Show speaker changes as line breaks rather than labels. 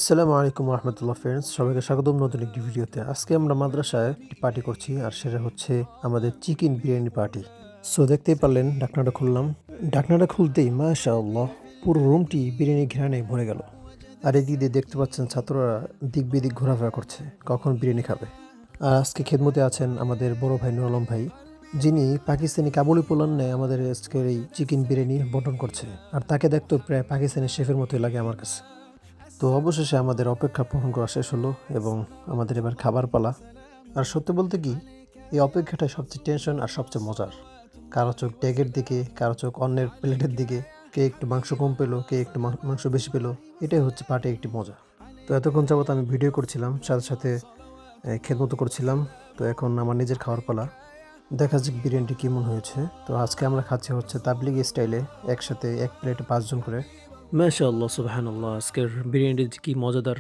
আসসালামু আলাইকুম রহমতুল্লাহ ফ্রেন্ডস, সবাইকে স্বাগতম নতুন একটি ভিডিওতে। আজকে আমরা মাদ্রাসায় একটি পার্টি করছি, আর সেটা হচ্ছে আমাদের চিকেন বিরিয়ানি পার্টি। সো দেখতেই পারলেন, ঢাকনাটা খুললাম। ঢাকনাটা খুলতেই মাশাআল্লাহ পুরো রুমটি বিরিয়ানি ঘ্রাণে ভরে গেল। আর এদিক দিয়ে দেখতে পাচ্ছেন ছাত্ররা দিক বিদিক ঘোরাফেরা করছে কখন বিরিয়ানি খাবে। আর আজকে খেদমতে আছেন আমাদের বড় ভাই নুর আলম ভাই, যিনি পাকিস্তানি কাবুলি পোলার নেয় আমাদের আজকের এই চিকেন বিরিয়ানি বন্টন করছে। আর তাকে দেখতে প্রায় পাকিস্তানি শেফের মতোই লাগে আমার কাছে। তো অবশেষে আমাদের অপেক্ষা পূরণ করা শেষ হলো এবং আমাদের এবার খাবার পালা। আর সত্যি বলতে কি, এই অপেক্ষাটাই সবচেয়ে টেনশন আর সবচেয়ে মজার। কারো চোখ ট্যাগের দিকে, কারো চোখ অন্যের প্লেটের দিকে, কে একটু মাংস কম পেলো, কে একটু মাংস বেশি পেলো। এটাই হচ্ছে পার্টি একটি মজা। তো এতক্ষণ যাবত আমি ভিডিও করছিলাম, সাথে সাথে খেদমতো করছিলাম। তো এখন আমার নিজের খাওয়ার পালা। দেখা যাক বিরিয়ানিটি কেমন হয়েছে। তো আজকে আমরা খাচ্ছি হচ্ছে তাবলিগি স্টাইলে, একসাথে এক প্লেটে 5 জন করে। মাশাআল্লাহ, সুবহানাল্লাহ, আজকের বিরিয়ানিটি কি মজাদার